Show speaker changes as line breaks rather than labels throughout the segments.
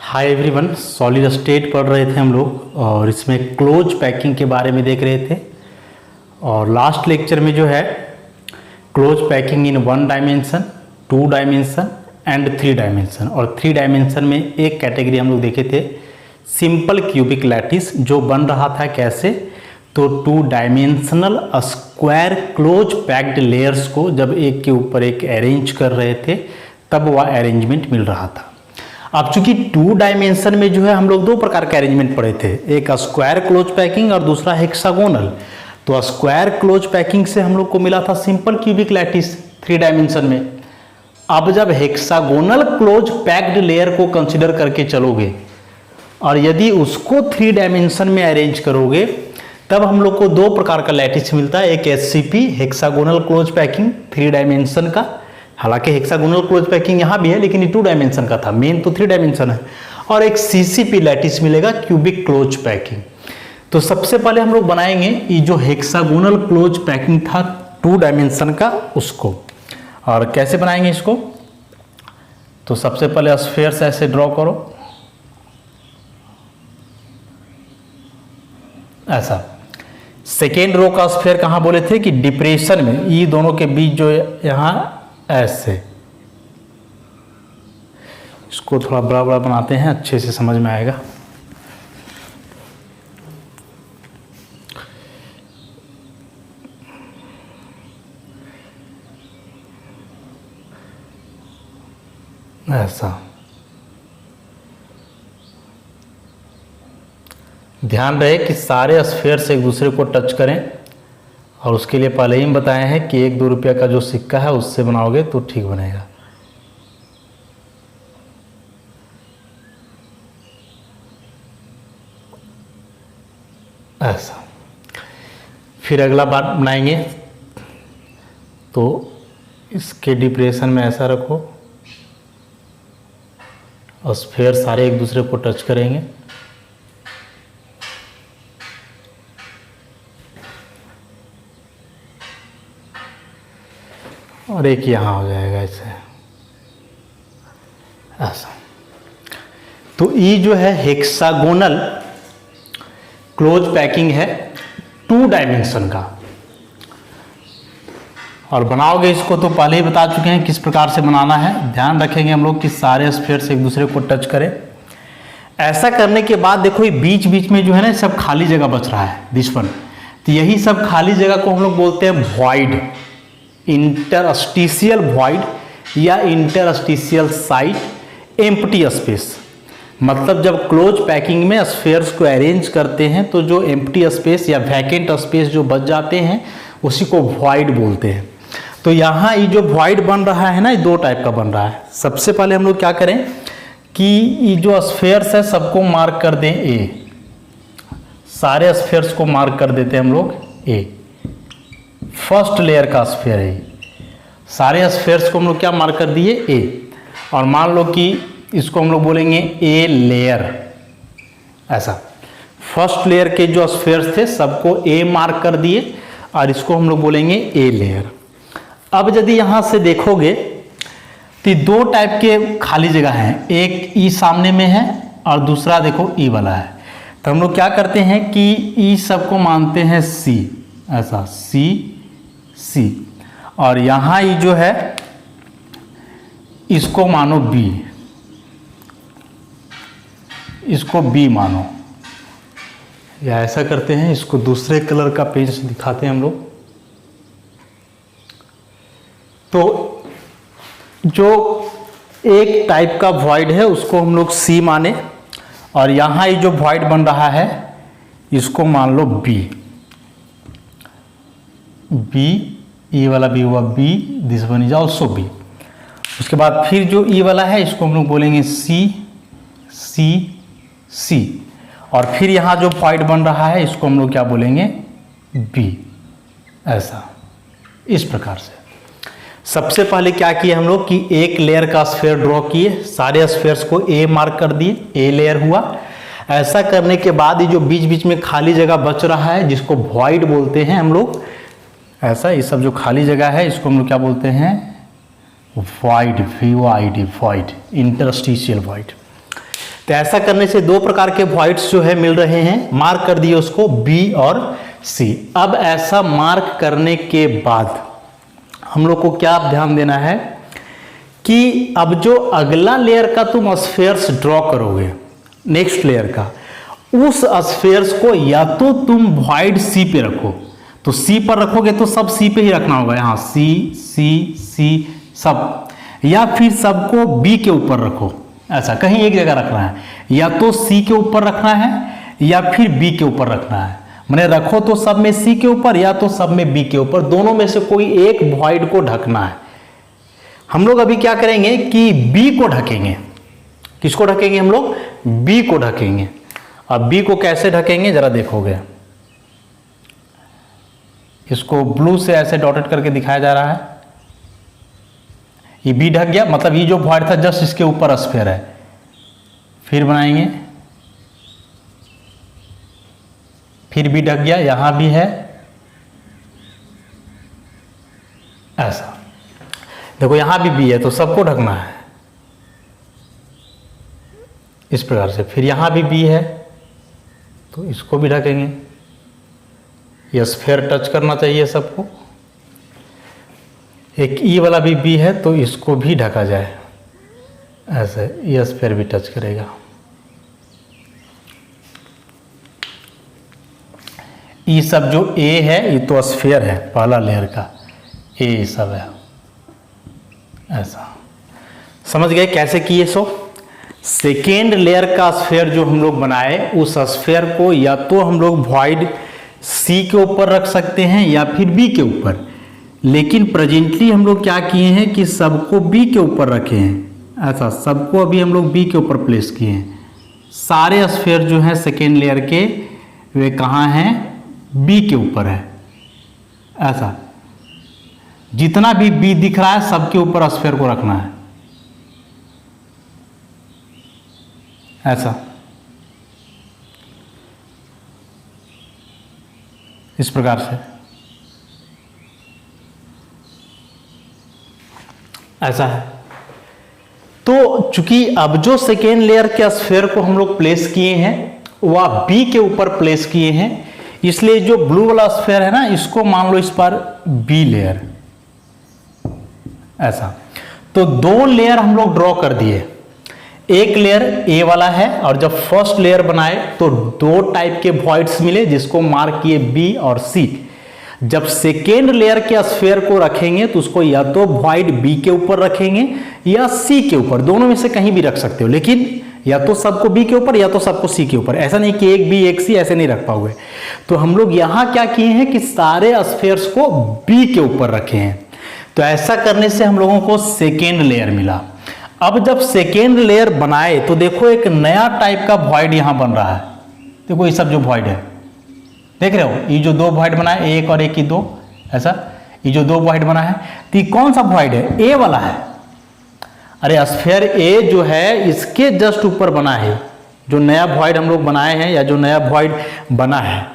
Hi everyone, solid state पढ़ रहे थे हम लोग और इसमें क्लोज पैकिंग के बारे में देख रहे थे। और लास्ट लेक्चर में जो है close packing in 1 dimension, 2 dimension and 3 dimension, और 3 डायमेंशन में एक कैटेगरी हम लोग देखे थे सिंपल क्यूबिक लैटिस, जो बन रहा था कैसे, तो 2 dimensional square close packed layers को जब एक के ऊपर एक अरेंज कर रहे थे तब वह अरेंजमेंट मिल रहा था। अब चूंकि 2 डायमेंशन में जो है हम लोग 2 प्रकार के अरेंजमेंट पढ़े थे, एक स्क्वायर क्लोज पैकिंग और दूसरा हेक्सागोनल। तो स्क्वायर क्लोज पैकिंग से हम लोग को मिला था सिंपल क्यूबिक लैटिस 3 डायमेंशन में। अब जब हेक्सागोनल क्लोज पैक्ड लेयर को कंसिडर करके चलोगे और यदि उसको 3 डायमेंशन में अरेंज करोगे तब हम लोग को 2 प्रकार का लैटिस मिलता है। एक SCP hexagonal close packing 3 dimension का, हालांकि हेक्सागोनल क्लोज पैकिंग यहाँ भी है लेकिन ये 2 डायमेंशन का था, मेन तो 3 डायमेंशन है। और एक सीसीपी लैटिस मिलेगा क्यूबिक क्लोज पैकिंग। तो सबसे पहले हम लोग बनाएंगे ये जो हेक्सागोनल क्लोज पैकिंग था 2 डायमेंशन का, उसको। और कैसे बनाएंगे इसको, तो सबसे पहले स्फीयर्स ऐसे ड्रॉ करो, ऐसा। सेकेंड रो का स्फीयर कहाँ बोले थे कि डिप्रेशन में, ये दोनों के बीच जो यहाँ ऐसे, इसको थोड़ा बड़ा बड़ा बनाते हैं, अच्छे से समझ में आएगा। ऐसा ध्यान रहे कि सारे स्फीयर से एक दूसरे को टच करें, और उसके लिए पहले ही बताए हैं कि 1-2 रुपया का जो सिक्का है उससे बनाओगे तो ठीक बनेगा। ऐसा। फिर अगला बार बनाएंगे तो इसके डिप्रेशन में ऐसा रखो और स्फीयर सारे एक दूसरे को टच करेंगे। और एक यहाँ हो जाएगा ऐसे, ऐसा। तो ये जो है हेक्सागोनल क्लोज पैकिंग है 2 डायमेंशन का। और बनाओगे इसको तो पहले ही बता चुके हैं किस प्रकार से बनाना है। ध्यान रखेंगे हम लोग कि सारे स्फीयर से एक दूसरे को टच करें। ऐसा करने के बाद देखो ये बीच बीच में जो है ना सब खाली जगह बच रहा है, दिस वन। तो यही सब खाली जगह को हम लोग बोलते हैं वॉइड, इंटरस्टिशियल वॉइड या इंटरस्टिशियल साइट, एम्प्टी स्पेस। मतलब जब क्लोज पैकिंग में स्फीयर्स को अरेंज करते हैं तो जो एम्प्टी स्पेस या वैकेंट स्पेस जो बच जाते हैं उसी को वॉइड बोलते हैं। तो यहाँ ये जो वॉइड बन रहा है ना, ये 2 टाइप का बन रहा है। सबसे पहले हम लोग क्या करें कि ये जो स्फीयर्स है सबको मार्क कर दें ए, सारे स्फीयर्स को मार्क कर देते हैं हम लोग ए। फर्स्ट लेयर का स्फीयर है, सारे स्फीयर्स को हम लोग क्या मार्क कर दिए ए। और मान लो कि इसको हम लोग बोलेंगे ए लेयर, ऐसा। फर्स्ट लेयर के जो स्फीयर्स थे सबको ए मार्क कर दिए और इसको हम लोग बोलेंगे ए लेयर। अब यदि यहां से देखोगे तो 2 टाइप के खाली जगह हैं, एक ई सामने में है और दूसरा देखो ई वाला है। तो हम लोग क्या करते हैं कि ई सबको मानते हैं सी, ऐसा, सी सी। और यहां ये जो है इसको मानो बी, इसको बी मानो, या ऐसा करते हैं, इसको दूसरे कलर का पेज से दिखाते हैं हम लोग। तो जो एक टाइप का वॉइड है उसको हम लोग सी माने, और यहां ये जो वॉइड बन रहा है इसको मान लो बी, बी, ई वाला बी हुआ B, this one is also B. उसके बाद फिर जो ई वाला है इसको हम लोग बोलेंगे सी सी सी। और फिर यहाँ जो पॉइंट बन रहा है इसको हम लोग क्या बोलेंगे बी, ऐसा, इस प्रकार से। सबसे पहले क्या किए हम लोग कि एक लेयर का स्फीयर ड्रॉ किए, सारे स्फीयर्स को ए मार्क कर दिए, ए लेयर हुआ। ऐसा करने के बाद ये जो बीच बीच में खाली जगह बच रहा है जिसको वॉइड बोलते हैं हम लोग, ऐसा, ये सब जो खाली जगह है इसको हम लोग क्या बोलते हैं void, VOID, void, interstitial void. तो ऐसा करने से दो प्रकार के वॉइड्स जो है मिल रहे हैं, मार्क कर दिए उसको बी और सी। अब ऐसा मार्क करने के बाद हम लोग को क्या ध्यान देना है कि अब जो अगला लेयर का तुम स्फेयर्स ड्रॉ करोगे, नेक्स्ट लेयर का, उस स्फेयर्स को या तो तुम वॉइड सी पे रखो, तो सी पर रखोगे तो सब सी पे ही रखना होगा, यहाँ सी सी सी सब, या फिर सबको बी के ऊपर रखो, ऐसा कहीं एक जगह रखना है, या तो सी के ऊपर रखना है या फिर बी के ऊपर रखना है। मैंने रखो तो सब में सी के ऊपर या तो सब में बी के ऊपर, दोनों में से कोई एक वॉइड को ढकना है। हम लोग अभी क्या करेंगे कि बी को ढकेंगे। किसको ढकेंगे हम लोग? बी को ढकेंगे। अब बी को कैसे ढकेंगे जरा देखोगे, इसको ब्लू से ऐसे डॉटेड करके दिखाया जा रहा है, ये बी ढक गया, मतलब ये जो वॉइड था जस्ट इसके ऊपर स्फीयर है। फिर बनाएंगे, फिर बी ढक गया, यहां भी है, ऐसा देखो यहां भी बी है तो सबको ढकना है इस प्रकार से। फिर यहां भी बी है तो इसको भी ढकेंगे, ये स्फीयर टच करना चाहिए सबको। एक ई वाला भी बी है तो इसको भी ढका जाए, ऐसे ये स्फीयर भी टच करेगा। ये सब जो ए है ये तो स्फीयर है पहला लेयर का, ए सब है, ऐसा समझ गए कैसे किए। सो सेकेंड लेयर का स्फीयर जो हम लोग बनाए, उस स्फीयर को या तो हम लोग वॉइड सी के ऊपर रख सकते हैं या फिर बी के ऊपर, लेकिन प्रेजेंटली हम लोग क्या किए हैं कि सबको बी के ऊपर रखे हैं, ऐसा सबको अभी हम लोग बी के ऊपर प्लेस किए हैं। सारे स्फीयर जो हैं सेकेंड लेयर के वे कहाँ हैं? बी के ऊपर है, ऐसा जितना भी बी दिख रहा है सबके ऊपर स्फीयर को रखना है, ऐसा इस प्रकार से, ऐसा है। तो चूंकि अब जो सेकेंड लेयर के स्फीयर को हम लोग प्लेस किए हैं वह बी के ऊपर प्लेस किए हैं, इसलिए जो ब्लू वाला स्फीयर है ना, इसको मान लो इस पर बी लेयर, ऐसा। तो दो लेयर हम लोग ड्रॉ कर दिए, एक लेयर ए वाला है, और जब फर्स्ट लेयर बनाए तो दो टाइप के वॉइड्स मिले जिसको मार्क किए बी और सी। जब सेकेंड लेयर के स्फीयर को रखेंगे तो उसको या तो वॉइड बी के ऊपर रखेंगे या सी के ऊपर, दोनों में से कहीं भी रख सकते हो, लेकिन या तो सबको बी के ऊपर या तो सबको सी के ऊपर, ऐसा नहीं कि एक बी एक सी ऐसे नहीं रख पाओगे। तो हम लोग यहां क्या किए हैं कि सारे स्फीयर्स को बी के ऊपर रखे हैं। तो ऐसा करने से हम लोगों को सेकेंड लेयर मिला। अब जब सेकेंड लेयर बनाए तो देखो एक नया टाइप का वॉइड यहां बन रहा है। देखो ये सब जो वॉइड है देख रहे हो, ये जो दो वॉइड बनाए, एक और एक की दो, ऐसा ये जो दो वॉइड बना है, तो ये कौन सा वॉइड है? ए वाला है। अरे स्फीयर ए जो है इसके जस्ट ऊपर बना है, जो नया वॉइड हम लोग बनाए हैं या जो नया वॉइड बना है।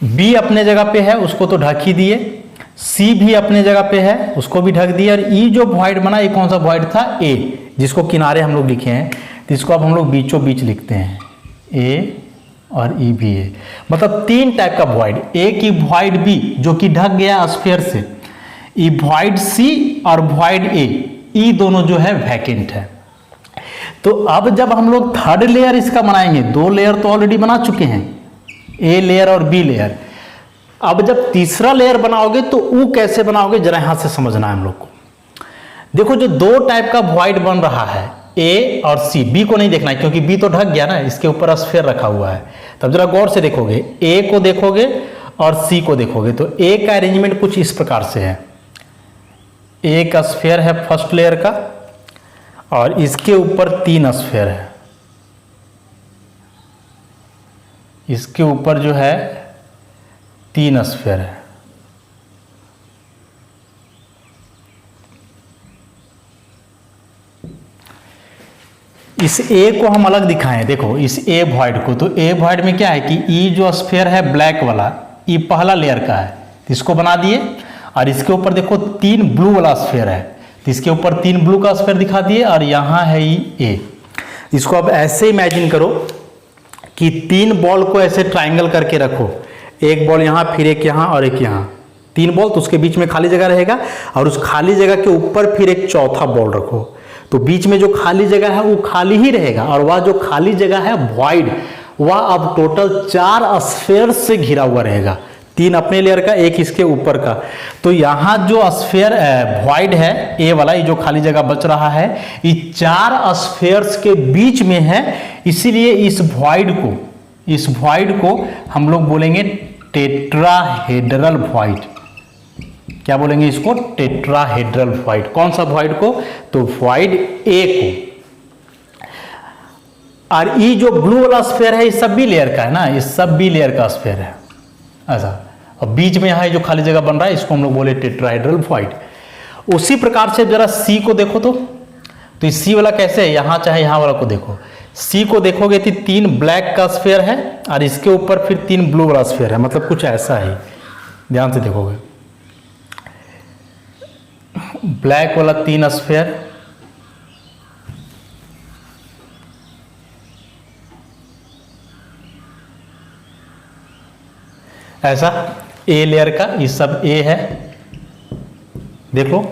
बी अपने जगह पे है, उसको तो ढक ही दिए, सी भी अपने जगह पे है, उसको भी ढक दिया, और ई जो वॉइड बना ये कौन सा वॉइड था? ए, जिसको किनारे हम लोग लिखे हैं, तो इसको अब हम लोग बीचों बीच लिखते हैं, ए और ई भी है, मतलब तीन टाइप का वॉइड। एक ही वॉइड बी जो कि ढक गया स्फीयर से, ई वॉइड सी और वॉइड ए, ई दोनों जो है वैकेंट है। तो अब जब हम लोग थर्ड लेयर इसका बनाएंगे, दो लेयर तो ऑलरेडी बना चुके हैं, ए लेयर और बी लेयर। अब जब तीसरा लेयर बनाओगे तो वो कैसे बनाओगे जरा यहां से समझना है हम लोग को। देखो जो दो टाइप का वॉइड बन रहा है, ए और सी, बी को नहीं देखना है क्योंकि बी तो ढक गया ना, इसके ऊपर स्फीयर रखा हुआ है। तब जरा गौर से देखोगे, ए को देखोगे और सी को देखोगे तो ए का अरेंजमेंट कुछ इस प्रकार से है। ए का स्फीयर है फर्स्ट लेयर का, और इसके ऊपर तीन स्फीयर है, इसके ऊपर जो है तीन स्फीयर है। इस ए को हम अलग दिखाएं, देखो इस ए वॉइड को, तो ए वॉइड में क्या है कि ई जो स्फीयर है ब्लैक वाला, ई पहला लेयर का है, तो इसको बना दिए, और इसके ऊपर देखो तीन ब्लू वाला स्फीयर है, तो इसके ऊपर तीन ब्लू का स्फीयर दिखा दिए, और यहाँ है ई ए। इसको अब ऐसे इमेजिन करो कि 3 बॉल को ऐसे ट्राइंगल करके रखो, एक बॉल यहाँ, फिर एक यहाँ और एक यहाँ, 3 बॉल, तो उसके बीच में खाली जगह रहेगा और उस खाली जगह के ऊपर फिर एक चौथा बॉल रखो, तो बीच में जो खाली जगह है वो खाली ही रहेगा और वह जो खाली जगह है वॉइड, वह अब टोटल 4 स्फीयर से घिरा हुआ रहेगा, 3 अपने लेयर का, एक इसके ऊपर का। तो यहाँ जो स्फीयर वॉइड है ए वाला, ये जो खाली जगह बच रहा है, ये 4 स्फीयर्स के बीच में है, इसीलिए इस वॉइड को हम लोग बोलेंगे टेट्राहेड्रल वॉइड। क्या बोलेंगे इसको? Tetrahedral void. कौन सा वॉइड को? तो वॉइड ए को। और ये जो ब्लू वाला स्फीयर है ये सब बी लेयर का है ना, ये सब बी लेयर का स्फीयर है ऐसा, और बीच में यहाँ जो खाली जगह बन रहा है इसको हम लोग बोले टेट्राहेड्रल वॉइड। उसी प्रकार से जरा सी को देखो तो ये सी वाला कैसे है, यहाँ चाहे यहाँ वाला को देखो, सी को देखोगे तो 3 ब्लैक का स्फीयर है और इसके ऊपर फिर 3 ब्लू वाला स्फीयर है, मतलब कुछ ऐसा है, ध्यान से देखोगे, ब्लैक वाला 3 स्फीयर, ऐसा ए लेयर का, ये सब ए है, देख लो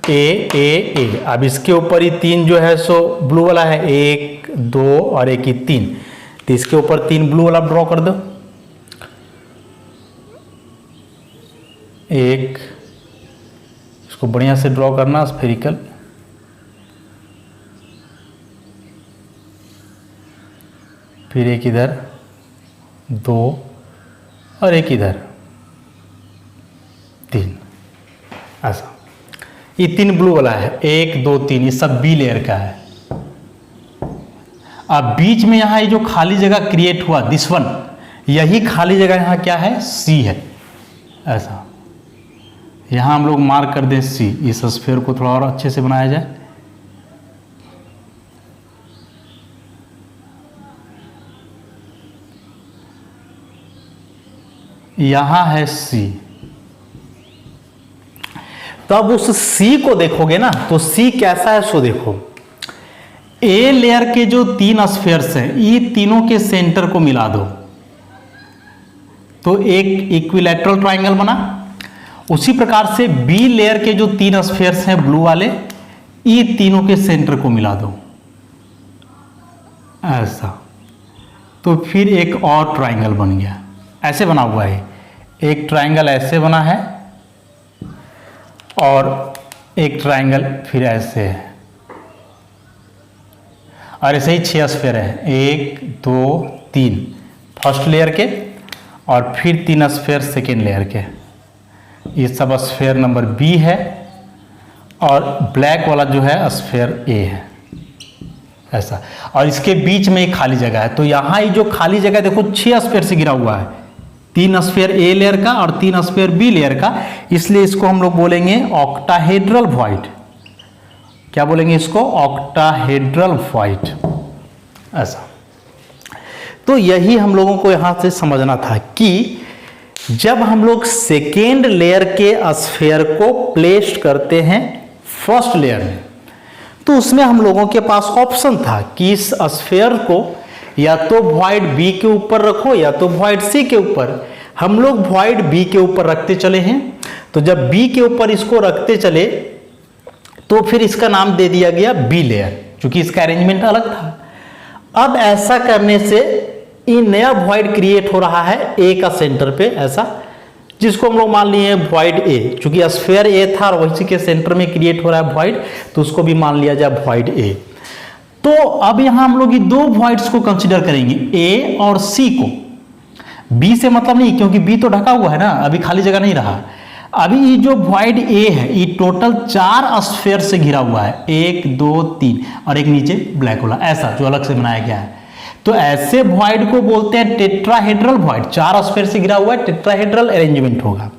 ए ए ए। अब इसके ऊपर ही 3 जो है सो ब्लू वाला है, 1 2 और एक ही 3, तो इसके ऊपर 3 ब्लू वाला ड्रॉ कर दो, एक, इसको बढ़िया से ड्रॉ करना स्फेरिकल, फिर एक इधर, 2 और एक इधर, 3, ऐसा। ये 3 ब्लू वाला है, 1 2 3, ये सब बी लेयर का है। अब बीच में यहाँ ये जो खाली जगह क्रिएट हुआ दिस वन, यही खाली जगह यहाँ क्या है? सी है, ऐसा। यहाँ हम लोग मार्क कर दें सी, इस स्फीयर को थोड़ा और अच्छे से बनाया जाए, यहां है सी। तब उस सी को देखोगे ना तो सी कैसा है सो देखो, ए लेयर के जो 3 स्फीयर्स हैं ये तीनों के सेंटर को मिला दो तो एक इक्विलैटरल ट्राइंगल बना। उसी प्रकार से बी लेयर के जो 3 स्फीयर्स हैं ब्लू वाले, ये तीनों के सेंटर को मिला दो ऐसा, तो फिर एक और ट्राइंगल बन गया, ऐसे बना हुआ है, एक ट्राइंगल ऐसे बना है और एक ट्राइंगल फिर ऐसे है, और ऐसे ही 6 स्फीयर है, 1 2 3 फर्स्ट लेयर के और फिर 3 स्फीयर सेकेंड लेयर के। ये सब स्फीयर नंबर बी है और ब्लैक वाला जो है स्फीयर ए है, ऐसा। और इसके बीच में एक खाली जगह है, तो यहाँ ये जो खाली जगह देखो 6 स्फीयर से घिरा हुआ है, 3 स्फीयर ए लेयर का और 3 स्फीयर बी लेयर का, इसलिए इसको हम लोग बोलेंगे ऑक्टाहेड्रल वॉइड। क्या बोलेंगे इसको? ऑक्टाहेड्रल वॉइड, ऐसा। तो यही हम लोगों को यहां से समझना था कि जब हम लोग सेकेंड लेयर के स्फीयर को प्लेस करते हैं फर्स्ट लेयर में, तो उसमें हम लोगों के पास ऑप्शन था कि इस स्फीयर को या तो वॉइड बी के ऊपर रखो या तो वॉइड सी के ऊपर। हम लोग वॉइड बी के ऊपर रखते चले हैं, तो जब बी के ऊपर इसको रखते चले तो फिर इसका नाम दे दिया गया बी लेयर, क्योंकि इसका अरेंजमेंट अलग था। अब ऐसा करने से ये नया वॉइड क्रिएट हो रहा है ए का सेंटर पे, ऐसा, जिसको हम लोग मान लिए वॉइड ए, क्योंकि स्फीयर ए था और वही के सेंटर में क्रिएट हो रहा है वॉइड, तो उसको भी मान लिया जाए वॉइड ए। तो अब यहां हम लोग ये 2 वॉइड्स को कंसीडर करेंगे, ए और सी को। बी से मतलब नहीं, क्योंकि बी तो ढका हुआ है ना, अभी खाली जगह नहीं रहा। अभी ये जो वॉइड ए है ये टोटल 4 स्फीयर से घिरा हुआ है, 1 2 3 और एक नीचे ब्लैक वाला, ऐसा जो अलग से बनाया गया है। तो ऐसे वॉइड को बोलते हैं टेट्राहेड्रल वॉइड, 4 स्फीयर से घिरा हुआ है, टेट्राहेड्रल अरेंजमेंट होगा।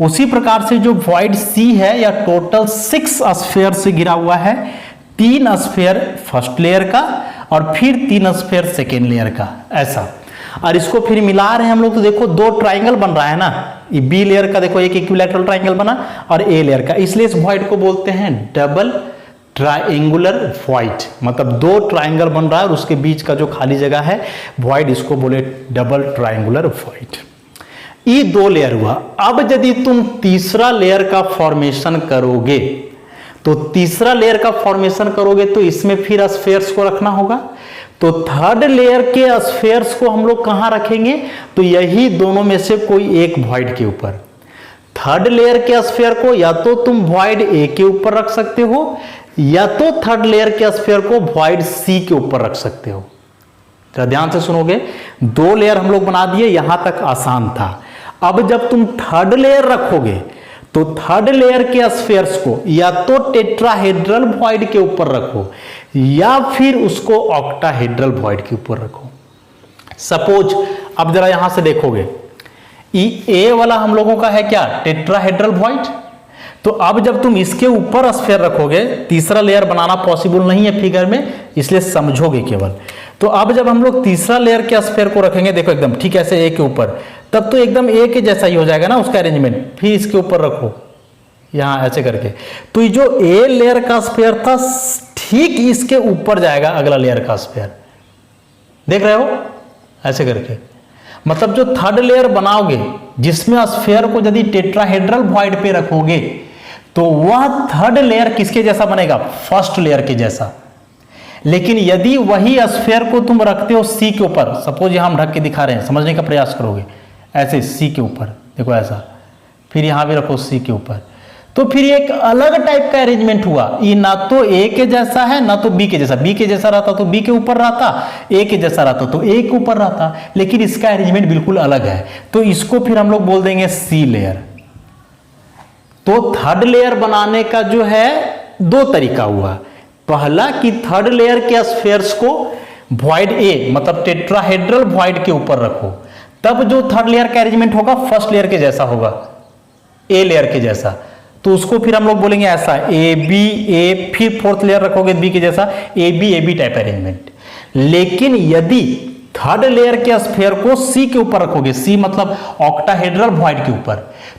उसी प्रकार से जो वॉइड सी है या टोटल 6 स्फीयर से घिरा हुआ है, 3 स्फीयर फर्स्ट लेयर का और फिर 3 स्फीयर सेकेंड लेयर का, ऐसा। और इसको फिर मिला रहे हैं हम लोग, तो देखो 2 ट्राइंगल बन रहा है ना, ये बी लेयर का देखो एक इक्विलैटरल ट्राइंगल बना और ए लेयर का, इसलिए इस वॉइड को बोलते हैं डबल ट्राइंगुलर वॉइड, मतलब दो ट्राइंगल बन रहा है और उसके बीच का जो खाली जगह है वॉइड, इसको बोले डबल ट्राइंगुलर वॉइड। ये दो लेयर हुआ। अब यदि तुम तीसरा लेयर का फॉर्मेशन करोगे तो तीसरा लेयर का फॉर्मेशन करोगे तो इसमें फिर स्फेयर्स को रखना होगा। तो थर्ड लेयर के स्फेयर्स को हम लोग कहां रखेंगे, तो यही दोनों में से कोई एक वॉइड के ऊपर। थर्ड लेयर के स्फेयर को या तो तुम वॉइड ए के ऊपर रख सकते हो या तो थर्ड लेयर के स्फेयर को वॉइड सी के ऊपर रख सकते हो। तो ध्यान से सुनोगे, दो लेयर हम लोग बना दिए, यहां तक आसान था। अब जब तुम थर्ड लेयर रखोगे तो थर्ड लेयर के स्फेयर्स को या तो टेट्राहेड्रल वॉइड के ऊपर रखो या फिर उसको ऑक्टाहेड्रल वॉइड के ऊपर रखो। सपोज अब जरा यहां से देखोगे, ए वाला हम लोगों का है क्या, टेट्राहेड्रल वॉइड। तो अब जब तुम इसके ऊपर स्फेयर रखोगे, तीसरा लेयर बनाना पॉसिबल नहीं है फिगर में, इसलिए समझोगे केवल। तो अब जब हम लोग तीसरा लेयर के स्फेयर को रखेंगे, देखो एकदम ठीक ऐसे ए के ऊपर, तब तो एकदम ए के जैसा ही हो जाएगा ना उसका अरेंजमेंट। फिर इसके ऊपर रखो यहां ऐसे करके, तो ये जो ए लेयर का स्फेयर था ठीक इसके ऊपर जाएगा अगला लेयर का स्फेयर। देख रहे हो ऐसे करके, मतलब जो थर्ड लेयर बनाओगे जिसमें स्फेयर को यदि टेट्राहेड्रल वॉइड पे रखोगे तो वह थर्ड लेयर किसके जैसा बनेगा, फर्स्ट लेयर के जैसा। लेकिन यदि वही स्फेयर को तुम रखते हो सी के ऊपर, सपोज यहां हम ढक के दिखा रहे हैं, समझने का प्रयास करोगे, ऐसे सी के ऊपर देखो ऐसा, फिर यहां भी रखो सी के ऊपर, तो फिर एक अलग टाइप का अरेंजमेंट हुआ। ये ना तो ए के जैसा है ना तो बी के जैसा। बी के जैसा रहता तो बी के ऊपर रहता, ए के जैसा रहता तो ए के ऊपर रहता, लेकिन इसका अरेंजमेंट बिल्कुल अलग है। तो इसको फिर हम लोग बोल देंगे सी लेयर। तो थर्ड लेयर बनाने का जो है दो तरीका हुआ। पहला कि थर्ड लेयर के स्फेयर्स को वॉइड ए मतलब टेट्राहेड्रल वॉइड के ऊपर रखो, तब जो थर्ड लेयर का अरेंजमेंट होगा फर्स्ट लेयर के जैसा होगा, ए लेयर के जैसा। तो उसको फिर हम लोग बोलेंगे ऐसा ए बी ए, फिर फोर्थ लेयर रखोगे बी के जैसा ए बी टाइप अरेंजमेंट। लेकिन यदि थर्ड लेयर के स्फेयर को सी के ऊपर रखोगे, सी मतलब ऑक्टाहेड्रल वॉइड के ऊपर,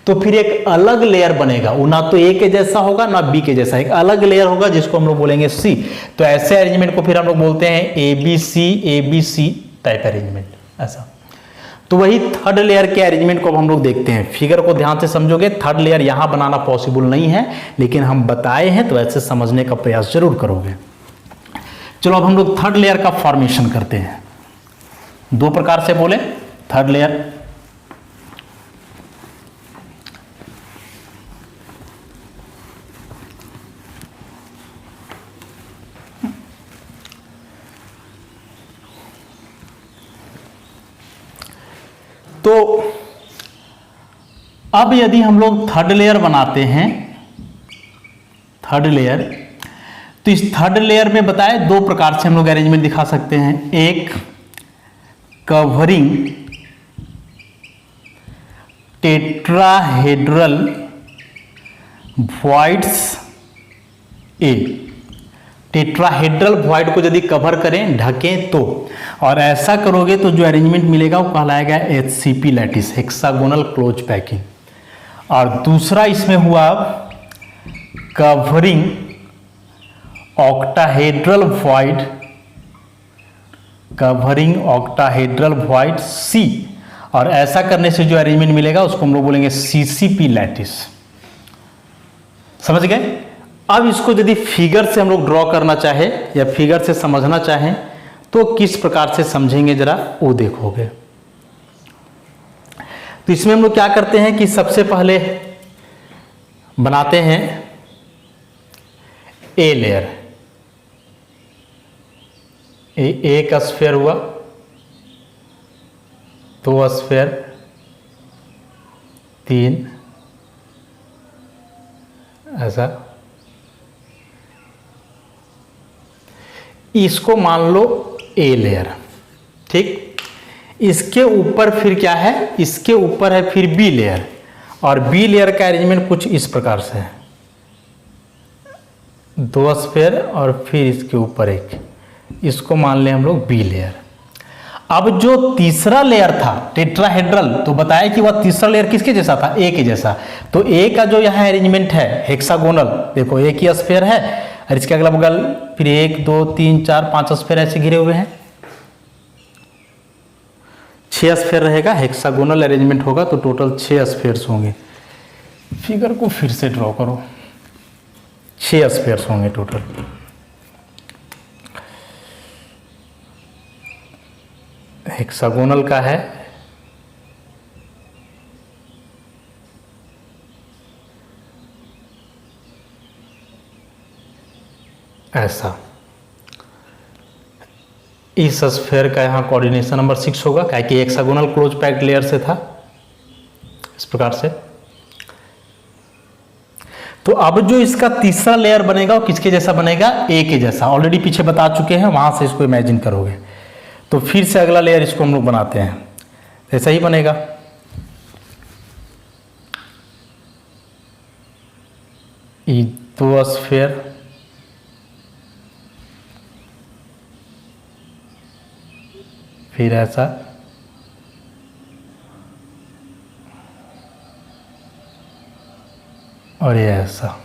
तो फिर एक अलग लेयर बनेगा। वो ना तो ए के जैसा होगा ना बी के जैसा, एक अलग लेयर होगा जिसको हम लोग बोलेंगे सी। तो ऐसे अरेंजमेंट को फिर हम लोग बोलते हैं A B C type arrangement, ऐसा। तो वही थर्ड लेयर के अरेंजमेंट को अब हम लोग देखते हैं। फिगर को ध्यान से समझोगे, थर्ड लेयर यहां बनाना पॉसिबल नहीं है, लेकिन हम बताए हैं तो ऐसे समझने का प्रयास जरूर करोगे। चलो अब हम लोग थर्ड लेयर का फॉर्मेशन करते हैं। दो प्रकार से बोले थर्ड लेयर। तो अब यदि हम लोग थर्ड लेयर बनाते हैं, थर्ड लेयर, तो इस थर्ड लेयर में बताए दो प्रकार से हम लोग अरेंजमेंट दिखा सकते हैं। एक कवरिंग टेट्राहेड्रल वॉइड्स ए, टेट्राहेड्रल वॉइड को यदि कवर करें, ढकें तो, और ऐसा करोगे तो जो अरेंजमेंट मिलेगा वो कहलाएगा HCP lattice, hexagonal close packing. और दूसरा इसमें हुआ covering octahedral void, covering octahedral void C, और ऐसा करने से जो अरेंजमेंट मिलेगा उसको हम लोग बोलेंगे CCP लैटिस। समझ गए? अब इसको यदि फिगर से हम लोग ड्रॉ करना चाहे या फिगर से समझना चाहें तो किस प्रकार से समझेंगे जरा वो देखोगे। तो इसमें हम लोग क्या करते हैं कि सबसे पहले बनाते हैं ए लेयर। एक स्फेयर हुआ, दो स्फेयर, तीन, ऐसा। इसको मान लो ए लेयर, ठीक। इसके ऊपर फिर क्या है, इसके ऊपर है फिर बी लेयर, और बी लेयर का अरेंजमेंट कुछ इस प्रकार से है, दो स्फेयर और फिर इसके ऊपर एक, इसको मान लें हम लोग बी लेयर। अब जो तीसरा लेयर था टेट्राहेड्रल, तो बताया कि वह तीसरा लेयर किसके जैसा था, ए के जैसा। तो ए का जो यहाँ अरेंजमेंट है हेक्सागोनल, देखो एक ही स्फेयर है, और इसके अगला बगल फिर 1 2 3 4 5 स्फीयर ऐसे घिरे हुए हैं, 6 स्फीयर रहेगा, हेक्सागोनल अरेंजमेंट होगा तो टोटल 6 स्फीयर्स होंगे। फिगर को फिर से ड्रॉ करो, 6 स्फीयर्स होंगे टोटल। हेक्सागोनल का है ऐसा, इस स्फीयर का यहाँ कोऑर्डिनेशन नंबर 6 होगा, क्या कि हेक्सागोनल क्लोज पैक्ड लेयर से था इस प्रकार से। तो अब जो इसका तीसरा लेयर बनेगा वो किसके जैसा बनेगा, ए के जैसा। ऑलरेडी पीछे बता चुके हैं, वहां से इसको इमेजिन करोगे। तो फिर से अगला लेयर इसको हम लोग बनाते हैं, ऐसा ही बनेगा। ये 2 स्फीयर, फिर ऐसा, और ये ऐसा।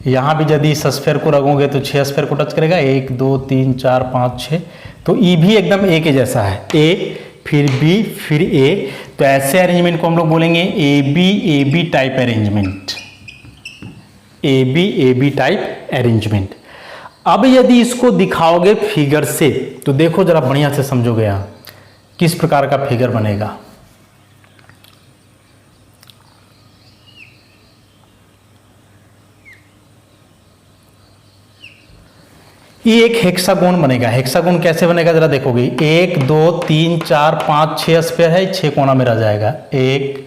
यहाँ भी यदि इस स्फीयर को रखोगे तो 6 स्फीयर को टच करेगा, 1 2 3 4 5 6। तो ई भी एकदम ए के जैसा है, ए फिर बी फिर ए। तो ऐसे अरेंजमेंट को हम लोग बोलेंगे A B type arrangement, A B type arrangement. अब यदि इसको दिखाओगे फिगर से तो देखो जरा बढ़िया से समझोगे यहाँ किस प्रकार का फिगर बनेगा। ये एक हेक्सागोन बनेगा। हेक्सागोन कैसे बनेगा जरा देखोगे, 1 2 3 4 5 6 स्फीयर है, 6 कोना में रह जाएगा, 1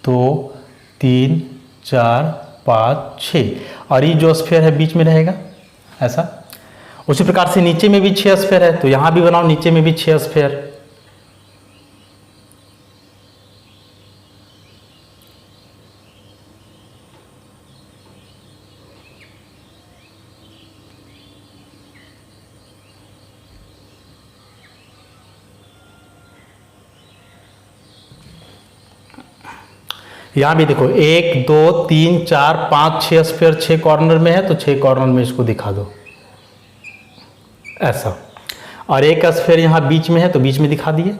2 3 4 5 6, और ये जो स्फीयर है बीच में रहेगा ऐसा। उसी प्रकार से नीचे में भी 6 स्फीयर है, तो यहां भी बनाओ, नीचे में भी 6 स्फीयर। यहां भी देखो 1 2 3 4 5 6 स्फीयर 6 कॉर्नर में है, तो 6 कॉर्नर में इसको दिखा दो ऐसा। और एक स्फीयर यहां बीच में है तो बीच में दिखा दिए।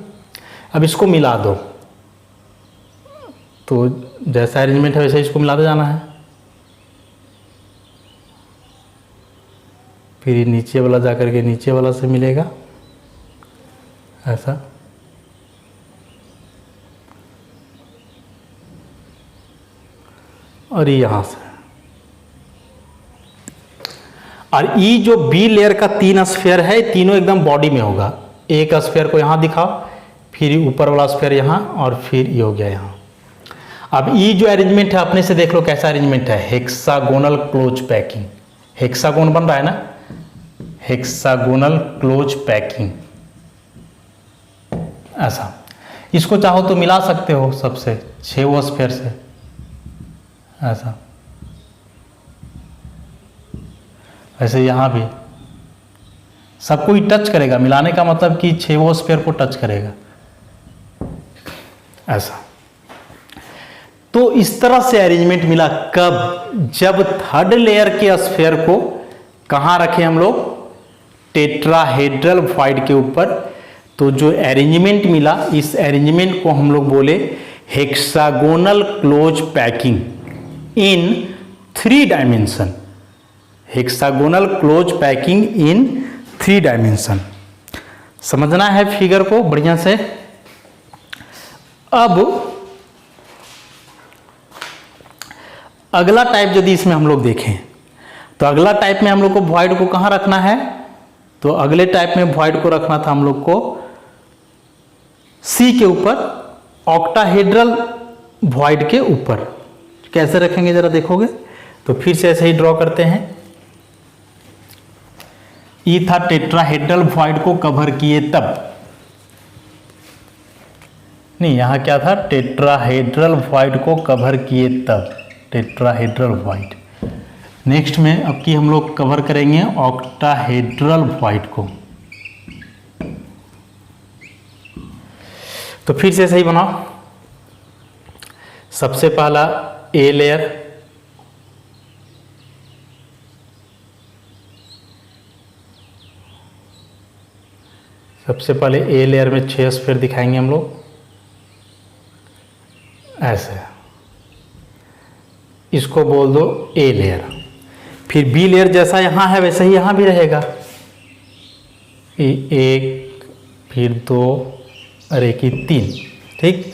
अब इसको मिला दो, तो जैसा अरेंजमेंट है वैसे इसको मिलाते जाना है। फिर नीचे वाला जाकर के नीचे वाला से मिलेगा ऐसा। और ये यहां से, और ये जो बी लेयर का 3 स्फीयर है, तीनों एकदम बॉडी में होगा। एक स्फीयर को यहां दिखाओ, फिर ऊपर वाला स्फीयर यहां, और फिर ये हो गया यहां। अब ये जो अरेंजमेंट है अपने से देख लो कैसा अरेंजमेंट है, हेक्सागोनल क्लोज पैकिंग। हेक्सागोन बन रहा है ना, हेक्सागोनल क्लोज पैकिंग ऐसा। इसको चाहो तो मिला सकते हो सबसे 6 स्फीयर से ऐसा। ऐसे यहां भी सबको ही टच करेगा, मिलाने का मतलब कि 6 स्फीयर को टच करेगा ऐसा। तो इस तरह से अरेंजमेंट मिला। कब, जब थर्ड लेयर के स्फीयर को कहां रखे हम लोग, टेट्राहेड्रल वॉइड के ऊपर। तो जो अरेंजमेंट मिला, इस अरेंजमेंट को हम लोग बोले hexagonal close packing in 3 dimension. Hexagonal close packing in 3 dimension. समझना है फिगर को बढ़िया से। अब अगला टाइप यदि इसमें हम लोग देखें, तो अगला टाइप में हम लोग को वॉइड को कहां रखना है, तो अगले टाइप में वॉइड को रखना था हम लोग को सी के ऊपर, ऑक्टाहेड्रल वॉइड के ऊपर। कैसे रखेंगे जरा देखोगे, तो फिर से ऐसे ही ड्रॉ करते हैं। ये था टेट्राहेड्रल वॉइड को कवर किए तब, नहीं यहां क्या था, टेट्राहेड्रल वॉइड को कवर किए तब, टेट्राहेड्रल वॉइड। नेक्स्ट में अब की हम लोग कवर करेंगे ऑक्टाहेड्रल वॉइड को। तो फिर से सही बनाओ। सबसे पहला ए लेयर, सबसे पहले ए लेयर में 6 स्फीयर दिखाएंगे हम लोग ऐसे, इसको बोल दो ए लेयर। फिर बी लेयर जैसा यहाँ है वैसे ही यहाँ भी रहेगा, 1 फिर 2 और 1 ही 3, ठीक,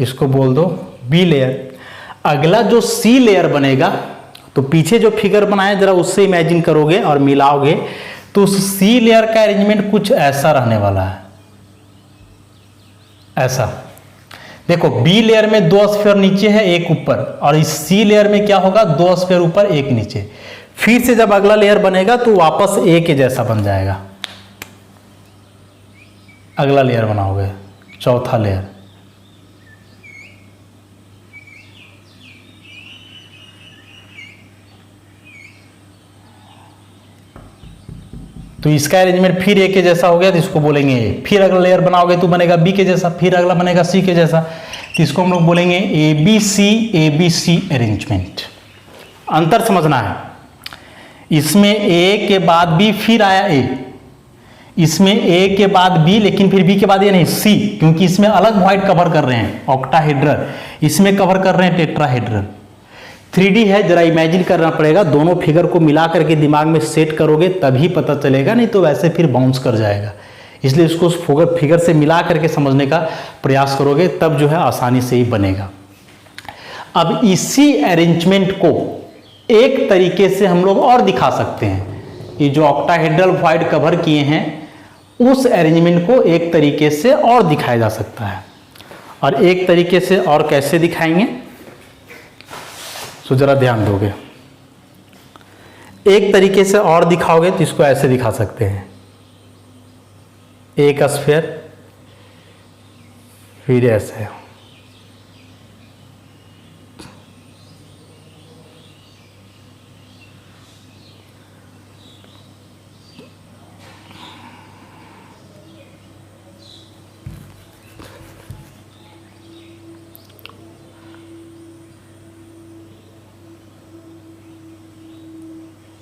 इसको बोल दो बी लेयर। अगला जो सी लेयर बनेगा, तो पीछे जो फिगर बनाया जरा उससे इमेजिन करोगे और मिलाओगे तो उस सी लेयर का अरेंजमेंट कुछ ऐसा रहने वाला है, ऐसा। देखो बी लेयर में 2 स्फीयर नीचे है 1 ऊपर, और इस सी लेयर में क्या होगा 2 स्फीयर ऊपर 1 नीचे। फिर से जब अगला लेयर बनेगा तो वापस ए के जैसा बन जाएगा, अगला लेयर बनाओगे, चौथा लेयर। तो इसका अरेंजमेंट फिर ए के जैसा हो गया तो इसको बोलेंगे ए। फिर अगला लेयर बनाओगे तो बनेगा बी के जैसा, फिर अगला बनेगा सी के जैसा, तो इसको हम लोग बोलेंगे ए बी सी अरेंजमेंट। अंतर समझना है, इसमें ए के बाद बी फिर आया ए, इसमें ए के बाद बी लेकिन फिर बी के बाद ये नहीं सी, क्योंकि इसमें अलग वॉइड कवर कर रहे हैं ऑक्टाहेड्रल, इसमें कवर कर रहे हैं टेट्राहेड्रल। 3D है, जरा इमेजिन करना पड़ेगा, दोनों फिगर को मिला करके दिमाग में सेट करोगे तभी पता चलेगा, नहीं तो वैसे फिर बाउंस कर जाएगा। इसलिए इसको उस फिगर से मिला करके समझने का प्रयास करोगे तब जो है आसानी से ही बनेगा। अब इसी अरेंजमेंट को एक तरीके से हम लोग और दिखा सकते हैं, ये जो ऑक्टाहेड्रल वॉइड कवर किए हैं उस अरेंजमेंट को एक तरीके से और दिखाया जा सकता है। और एक तरीके से और कैसे दिखाएंगे, तो जरा ध्यान दोगे। एक तरीके से और दिखाओगे तो इसको ऐसे दिखा सकते हैं, एक स्फीयर फिर ऐसे,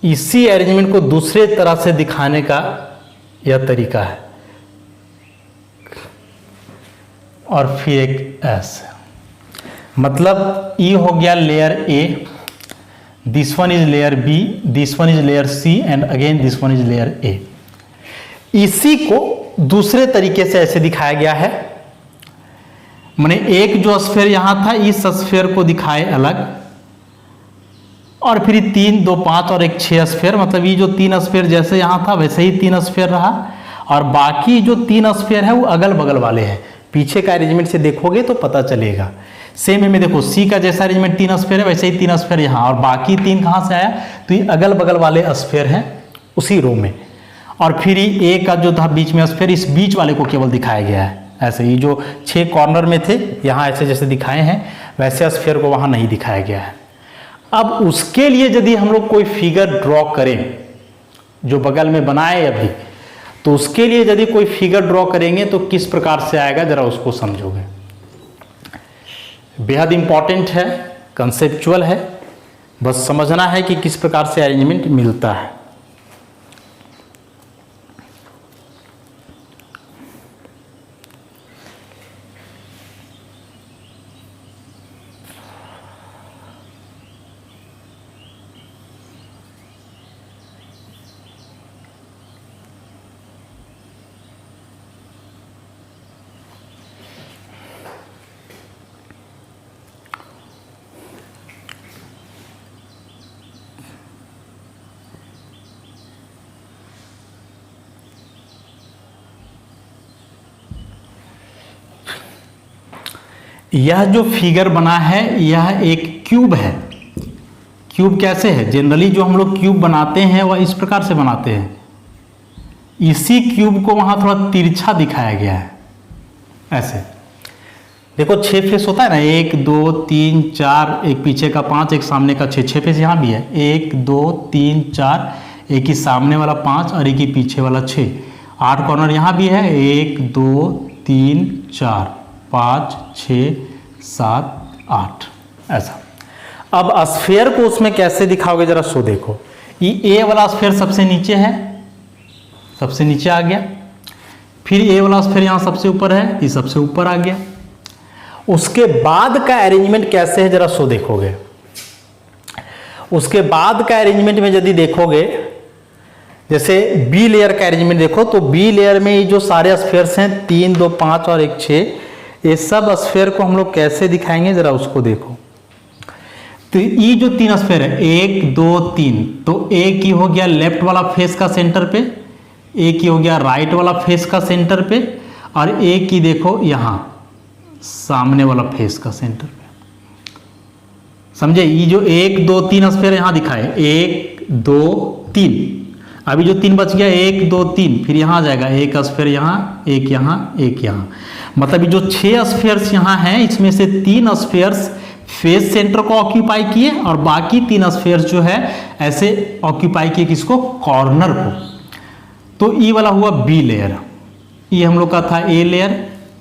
इसी अरेंजमेंट को दूसरे तरह से दिखाने का यह तरीका है। और फिर एक ऐसे, मतलब ई हो गया layer A, this one is layer B, this one is layer C and again this one is layer A. इसी को दूसरे तरीके से ऐसे दिखाया गया है, माने एक जो स्फीयर यहां था इस स्फीयर को दिखाए अलग, और फिर 3 2 5 और एक 6 स्फीयर, मतलब ये जो 3 स्फीयर जैसे यहाँ था वैसे ही 3 स्फीयर रहा, और बाकी जो 3 स्फीयर है वो अगल बगल वाले हैं। पीछे का अरेंजमेंट से देखोगे तो पता चलेगा। सेम में देखो सी का जैसा अरेंजमेंट 3 स्फीयर है वैसे ही 3 स्फीयर यहाँ, और बाकी 3 कहाँ से आया, तो ये अगल बगल वाले स्फीयर हैं उसी रो में। और फिर ए का जो था बीच में स्फीयर, इस बीच वाले को केवल दिखाया गया है ऐसे, ये जो 6 कॉर्नर में थे यहाँ ऐसे जैसे दिखाए हैं वैसे स्फीयर को वहाँ नहीं दिखाया गया है। अब उसके लिए यदि हम लोग कोई फिगर ड्रॉ करें जो बगल में बनाए अभी, तो उसके लिए यदि कोई फिगर ड्रॉ करेंगे तो किस प्रकार से आएगा जरा उसको समझोगे। बेहद इंपॉर्टेंट है, कंसेप्चुअल है, बस समझना है कि किस प्रकार से अरेंजमेंट मिलता है। यह जो फिगर बना है यह एक क्यूब है। क्यूब कैसे है, जनरली जो हम लोग क्यूब बनाते हैं वह इस प्रकार से बनाते हैं। इसी क्यूब को वहां थोड़ा तिरछा दिखाया गया है ऐसे। देखो 6 फेस होता है ना, 1 2 3 4, एक पीछे का 5, एक सामने का 6 फेस यहाँ भी है, 1 2 3 4, एक ही सामने वाला 5 और एक ही पीछे वाला 6। 8 कॉर्नर यहाँ भी है, 1 2 3 4 5 6 7 8 ऐसा। अब स्फीयर को उसमें कैसे दिखाओगे जरा सो देखो। ये ए वाला स्फीयर सबसे नीचे है, सबसे नीचे आ गया, फिर ए वाला स्फीयर यहाँ सबसे ऊपर है, ये सबसे ऊपर आ गया। उसके बाद का अरेंजमेंट कैसे है जरा सो देखोगे। उसके बाद का अरेंजमेंट में यदि देखोगे, जैसे बी लेयर का अरेंजमेंट देखो, तो बी लेयर में ये जो सारे स्फीयर्स हैं 3, 2, 5 और 1, 6, ये सब स्फीयर को हम लोग कैसे दिखाएंगे जरा उसको देखो। तो ये जो 3 स्फीयर है 1, 2, 3, तो एक ही हो गया लेफ्ट वाला फेस का सेंटर पे, एक ही हो गया राइट वाला फेस का सेंटर पे, और एक ही देखो यहाँ सामने वाला फेस का सेंटर पे। समझे? ये जो 1, 2, 3 स्फीयर यहाँ दिखाए 1, 2, 3, अभी जो 3 बच गया 1, 2, 3, फिर यहाँ आ जाएगा एक स्फीयर यहाँ, एक यहाँ, एक यहाँ। मतलब ये जो 6 स्फीयर्स यहाँ हैं इसमें से 3 स्फीयर्स फेस सेंटर को ऑक्यूपाई किए और बाकी 3 स्फीयर्स जो है ऐसे ऑक्यूपाई किए किसको, कॉर्नर को। तो ये वाला हुआ बी लेयर, ये हम लोग का था ए लेयर,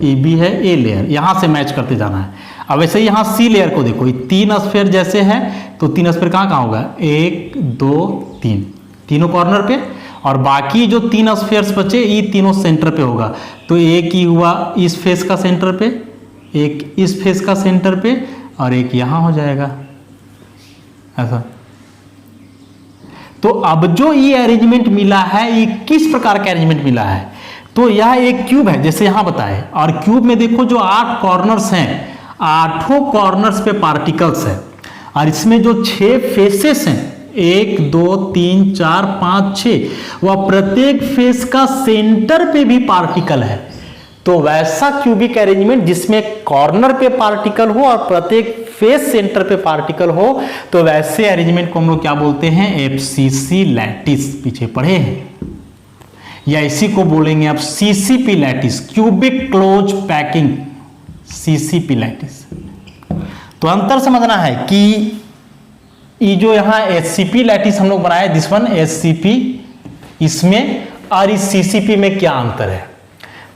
ए बी है ए लेयर, यहां से मैच करते जाना है। अब वैसे यहाँ सी लेयर को देखो, ये 3 स्फीयर जैसे है तो 3 स्फीयर कहाँ कहाँ होगा, 1, 2, 3, तीनों कॉर्नर पे, और बाकी जो 3 स्फीयर्स बचे ये तीनों सेंटर पे होगा। तो एक ही हुआ इस फेस का सेंटर पे, एक इस फेस का सेंटर पे, और एक यहां हो जाएगा ऐसा। तो अब जो ये अरेंजमेंट मिला है ये किस प्रकार का अरेंजमेंट मिला है, तो यह एक क्यूब है जैसे यहां बताए, और क्यूब में देखो जो 8 कॉर्नर्स हैं, 8 कॉर्नर्स पे पार्टिकल्स है, और इसमें जो 6 फेसेस हैं 1, 2, 3, 4, 5, 6, वह प्रत्येक फेस का सेंटर पे भी पार्टिकल है। तो वैसा क्यूबिक अरेंजमेंट जिसमें कॉर्नर पे पार्टिकल हो और प्रत्येक फेस सेंटर पे पार्टिकल हो, तो वैसे अरेंजमेंट को हम लोग क्या बोलते हैं, एफसीसी लैटिस, पीछे पढ़े हैं, या इसी को बोलेंगे आप CCP lattice, cubic close packing, CCP lattice. तो अंतर समझना है कि ये जो यहाँ एससीपी लैटिस हम लोग बनाए, दिस वन एससीपी, इसमें और इस सीसीपी में क्या अंतर है।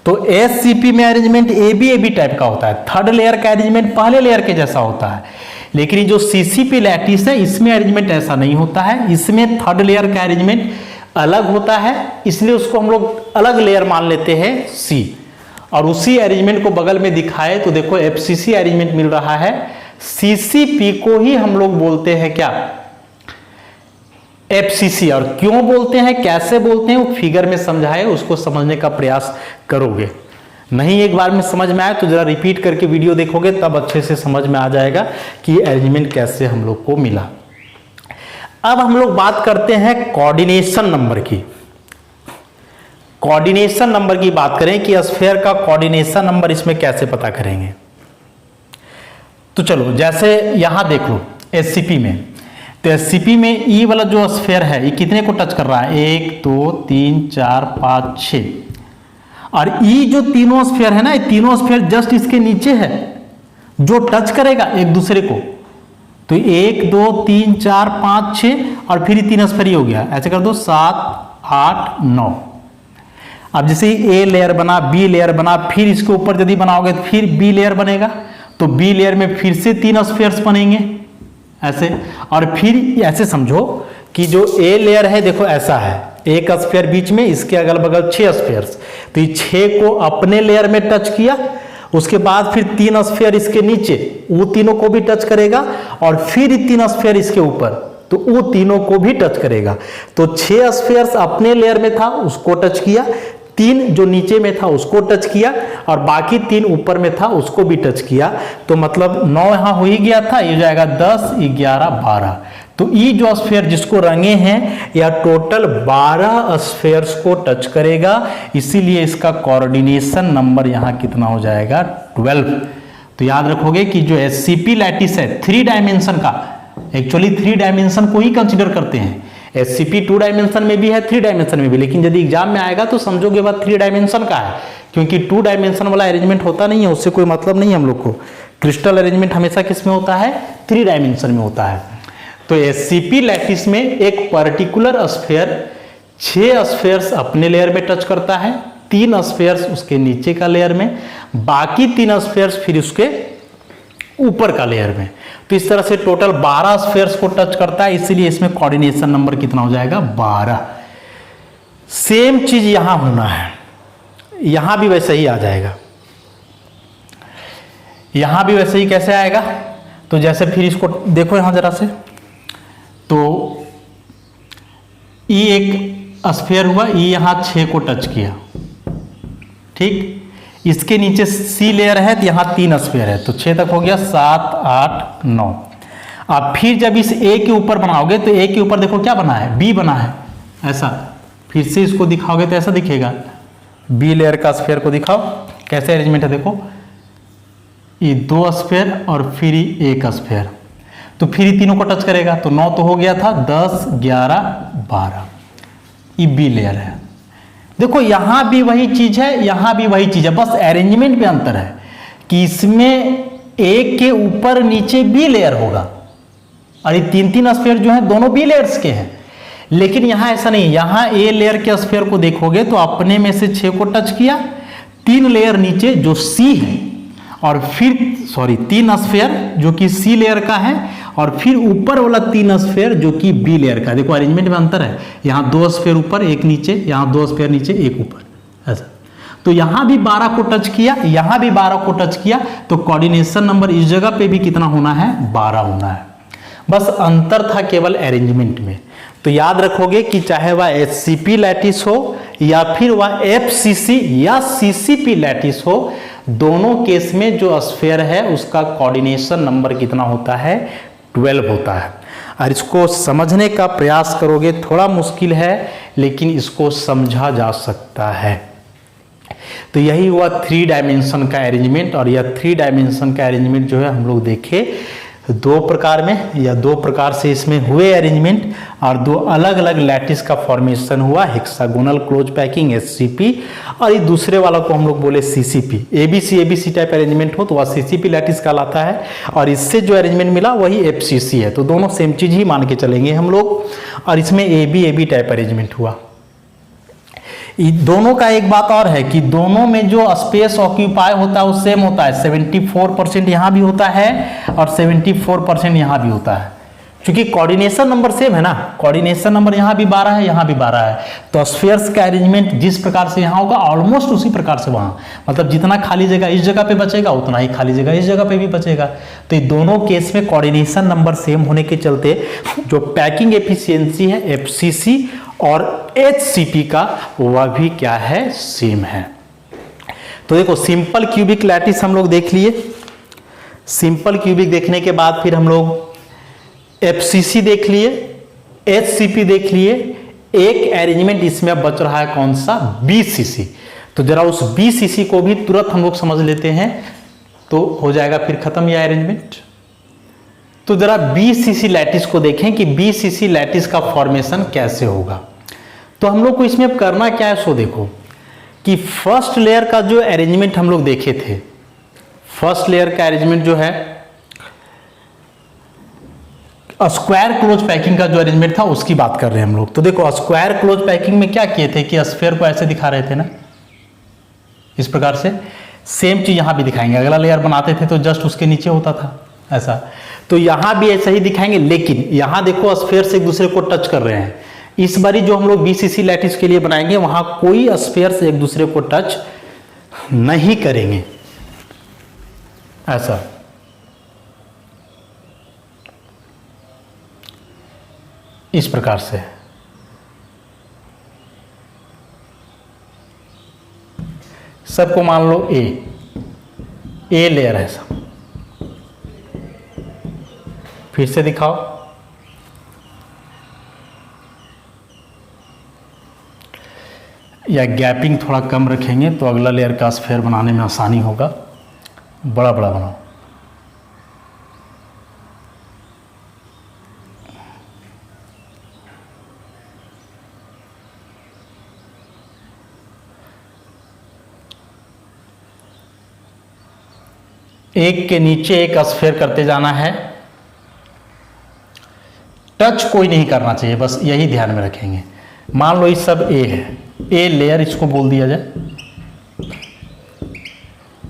तो एससीपी में अरेंजमेंट एबी टाइप का होता है, थर्ड लेयर का अरेंजमेंट पहले लेयर के जैसा होता है, लेकिन जो सीसीपी लैटिस है इसमें अरेंजमेंट ऐसा नहीं होता है, इसमें थर्ड लेयर का अरेंजमेंट अलग होता है, इसलिए उसको हम लोग अलग लेयर मान लेते हैं सी। और उसी अरेंजमेंट को बगल में दिखाए तो देखो एफसीसी अरेंजमेंट मिल रहा है, सीसीपी को ही हम लोग बोलते हैं क्या, एफसीसी। और क्यों बोलते हैं, कैसे बोलते हैं, वो फिगर में समझाए, उसको समझने का प्रयास करोगे। नहीं एक बार में समझ में आए तो जरा रिपीट करके वीडियो देखोगे तब अच्छे से समझ में आ जाएगा कि ये अरेंजमेंट कैसे हम लोग को मिला। अब हम लोग बात करते हैं कोऑर्डिनेशन नंबर की। कोऑर्डिनेशन नंबर की बात करें कि स्फीयर का कोऑर्डिनेशन नंबर इसमें कैसे पता करेंगे। तो चलो जैसे यहां देख लो एससीपी में, तो एससीपी में ई वाला जो स्फीयर है ये कितने को टच कर रहा है, 1, 2, 3, 4, 5, 6, और ई जो तीनों स्फीयर है ना, ये तीनों स्फीयर जस्ट इसके नीचे है जो टच करेगा एक दूसरे को। तो 1, 2, 3, 4, 5, 6 और फिर 3 स्फीयर हो गया, ऐसे कर दो 7, 8, 9। अब जैसे ए लेयर बना, बी लेयर बना, फिर इसके ऊपर यदि बनाओगे तो फिर बी लेयर बनेगा, तो बी लेयर में फिर से 3 स्फीयर्स बनेंगे ऐसे। और फिर ऐसे समझो कि जो ए लेयर है देखो ऐसा है, एक स्फीयर बीच में, इसके अगल बगल 6 स्फीयर्स, तो ये 6 को अपने लेयर में टच किया, उसके बाद फिर 3 स्फीयर इसके नीचे, वो तीनों को भी टच करेगा, और फिर 3 स्फीयर इसके ऊपर, तो वो तीनों को भी टच करेगा। तो 6 स्फीयर्स अपने लेयर में था उसको टच किया, 3 जो नीचे में था उसको टच किया, और बाकी 3 ऊपर में था उसको भी टच किया। तो मतलब 9 यहां हो ही गया था, ये हो जाएगा 10, 11, 12। तो ये जो स्फीयर जिसको रंगे हैं या टोटल 12 स्फीयर्स को टच करेगा, इसीलिए इसका कोऑर्डिनेशन नंबर यहां कितना हो जाएगा, 12। तो याद रखोगे कि जो एससीपी लैटिस है 3 डायमेंशन का, एक्चुअली 3 डायमेंशन को ही कंसीडर करते हैं। एससीपी 2 डायमेंशन में भी है, 3 डायमेंशन में भी, लेकिन यदि एग्जाम में आएगा तो समझोगे बात 3 डायमेंशन का है, क्योंकि 2 डायमेंशन वाला अरेंजमेंट होता नहीं है, उससे कोई मतलब नहीं है हम लोग को। क्रिस्टल अरेंजमेंट हमेशा किस में होता है, 3 डायमेंशन में होता है। तो एससीपी लैटिस में एक पर्टिकुलर स्फीयर 6 स्फीयर्स अपने लेयर में टच करता है, 3 स्फीयर्स उसके नीचे का लेयर में, बाकी 3 स्फीयर्स फिर उसके ऊपर का लेयर में। तो इस तरह से टोटल 12 स्फीयर्स को टच करता है, इसीलिए इसमें कोऑर्डिनेशन नंबर कितना हो जाएगा, 12। सेम चीज यहां होना है, यहाँ भी वैसे ही आ जाएगा, यहाँ भी वैसे ही कैसे आएगा, तो जैसे फिर इसको देखो यहाँ जरा से, तो ई एक स्फीयर हुआ, ई यहाँ 6 को टच किया, ठीक, इसके नीचे सी लेयर है तो यहाँ 3 स्फीयर है, तो 6 तक हो गया, 7 8 9। अब फिर जब इस ए के ऊपर बनाओगे तो ए के ऊपर देखो क्या बना है, बी बना है, ऐसा, फिर से इसको दिखाओगे तो ऐसा दिखेगा, बी लेयर का स्फीयर को दिखाओ कैसे अरेंजमेंट है, देखो ये 2 स्फीयर और फिर 1 स्फीयर, तो फिर ये तीनों को टच करेगा, तो 9 तो हो गया था, 10 11 12, ये बी लेयर है। देखो यहां भी वही चीज है, यहां भी वही चीज है, बस अरेंजमेंट में अंतर है कि इसमें ए के ऊपर नीचे बी लेयर होगा और ये 3 स्फीयर जो है दोनों बी लेयर्स के हैं, लेकिन यहां ऐसा नहीं, यहां ए लेयर के स्फीयर को देखोगे तो अपने में से 6 को टच किया, 3 लेयर नीचे जो सी है, और फिर 3 स्फीयर जो कि सी लेयर का है, और फिर ऊपर वाला 3 स्फीयर जो कि बी लेयर का। देखो अरेंजमेंट में अंतर है, यहाँ 2 स्फीयर ऊपर 1 नीचे, यहाँ 2 स्फीयर नीचे 1 ऊपर, ऐसा। तो यहाँ भी 12 को टच किया, यहाँ भी 12 को टच किया, तो कोऑर्डिनेशन नंबर इस जगह पे भी कितना होना है, 12 होना है। बस अंतर था केवल अरेंजमेंट में। तो याद रखोगे कि चाहे वह एचसीपी लैटिस हो या फिर वह एफसीसी या सीसीपी लैटिस हो, दोनों केस में जो स्फीयर है उसका कोऑर्डिनेशन नंबर कितना होता है, 12 होता है। और इसको समझने का प्रयास करोगे, थोड़ा मुश्किल है लेकिन इसको समझा जा सकता है। तो यही हुआ 3 डायमेंशन का अरेंजमेंट। और यह 3 डायमेंशन का अरेंजमेंट जो है हम लोग देखे 2 प्रकार में, या 2 प्रकार से इसमें हुए अरेंजमेंट, और 2 अलग अलग लैटिस का फॉर्मेशन हुआ, हेक्सागोनल क्लोज पैकिंग एचसीपी, और ये दूसरे वाला को हम लोग बोले सीसीपी। एबीसी टाइप अरेंजमेंट हो तो वह सीसीपी लैटिस कहलाता है, और इससे जो अरेंजमेंट मिला वही एफसीसी है। तो दोनों सेम चीज ही मान के चलेंगे हम लोग। और इसमें एबी टाइप अरेंजमेंट हुआ। दोनों का एक बात और है कि दोनों में जो स्पेस ऑक्यूपाई होता है वो सेम होता है, 74% यहाँ भी होता है और 74% यहाँ भी होता है, क्योंकि कोऑर्डिनेशन नंबर सेम है ना। कोऑर्डिनेशन नंबर यहाँ भी 12 है, यहाँ भी 12 है, तो स्फीयर्स का अरेंजमेंट जिस प्रकार से यहाँ होगा ऑलमोस्ट उसी प्रकार से वहाँ, मतलब जितना खाली जगह इस जगह पे बचेगा उतना ही खाली जगह इस जगह पे भी बचेगा। तो ये दोनों केस में कोऑर्डिनेशन नंबर सेम होने के चलते जो पैकिंग एफिशिएंसी है एफसीसी और एचसीपी का वह भी क्या है, सेम है। तो देखो सिंपल क्यूबिक लैटिस हम लोग देख लिए। सिंपल क्यूबिक देखने के बाद फिर हम लोग एफसीसी देख लिए, एचसीपी देख लिए। एक अरेंजमेंट इसमें अब बच रहा है, कौन सा, बीसीसी। तो जरा उस बीसीसी को भी तुरंत हम लोग समझ लेते हैं तो हो जाएगा फिर खत्म यह अरेंजमेंट। तो जरा बीसीसी लैटिस को देखें कि बीसीसी लैटिस का फॉर्मेशन कैसे होगा। तो हम लोग को इसमें अब करना क्या है, सो देखो कि फर्स्ट लेयर का जो अरेंजमेंट हम लोग देखे थे, फर्स्ट लेयर का अरेंजमेंट जो है स्क्वायर क्लोज पैकिंग का जो अरेंजमेंट था उसकी बात कर रहे हैं हम लोग। तो देखो स्क्वायर क्लोज पैकिंग में क्या किए थे कि स्फीयर को ऐसे दिखा रहे थे ना, इस प्रकार से। सेम चीज यहां भी दिखाएंगे, अगला लेयर बनाते थे तो जस्ट उसके नीचे होता था ऐसा, तो यहां भी ऐसा ही दिखाएंगे। लेकिन यहां देखो स्फीयर से एक दूसरे को टच कर रहे हैं। इस बारी जो हम लोग बीसीसी लैटिस के लिए बनाएंगे वहां कोई स्फीयर से एक दूसरे को टच नहीं करेंगे ऐसा। इस प्रकार से सबको मान लो ए लेयर है सब। फिर से दिखाओ, या गैपिंग थोड़ा कम रखेंगे तो अगला लेयर का स्फीयर बनाने में आसानी होगा। बड़ा बड़ा बनाओ। एक के नीचे एक स्फीयर करते जाना है, टच कोई नहीं करना चाहिए, बस यही ध्यान में रखेंगे। मान लो ये सब ए है, ए लेयर इसको बोल दिया जाए,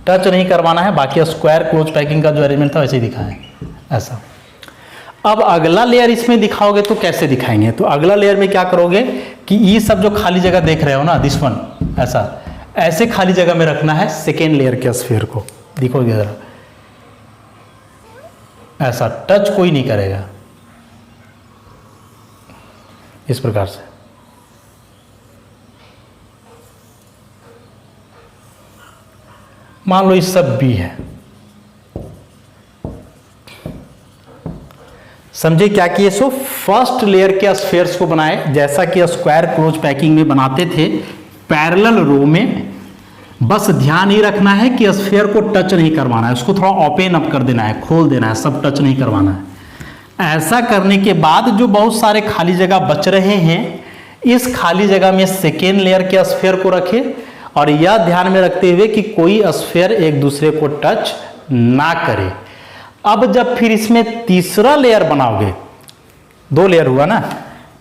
टच नहीं करवाना है। बाकी स्क्वायर क्लोज पैकिंग का जो अरेंजमेंट था वैसे ही दिखाएं ऐसा। अब अगला लेयर इसमें दिखाओगे तो कैसे दिखाएंगे, तो अगला लेयर में क्या करोगे कि ये सब जो खाली जगह देख रहे हो ना, दिस वन ऐसा, ऐसे खाली जगह में रखना है सेकेंड लेयर के स्फीयर को। देखोगे जरा, ऐसा टच कोई नहीं करेगा, इस प्रकार से। मान लो इस सब बी है, समझे क्या किए? सो फर्स्ट लेयर के स्फीयर्स को बनाए जैसा कि स्क्वायर क्लोज पैकिंग में बनाते थे, पैरेलल रो में। बस ध्यान ही रखना है कि स्फीयर को टच नहीं करवाना है, उसको थोड़ा ओपन अप कर देना है, खोल देना है, सब टच नहीं करवाना है। ऐसा करने के बाद जो बहुत सारे खाली जगह बच रहे हैं, इस खाली जगह में सेकेंड लेयर के स्फीयर को रखें और यह ध्यान में रखते हुए कि कोई स्फीयर एक दूसरे को टच ना करे। अब जब फिर इसमें तीसरा लेयर बनाओगे, 2 लेयर हुआ ना,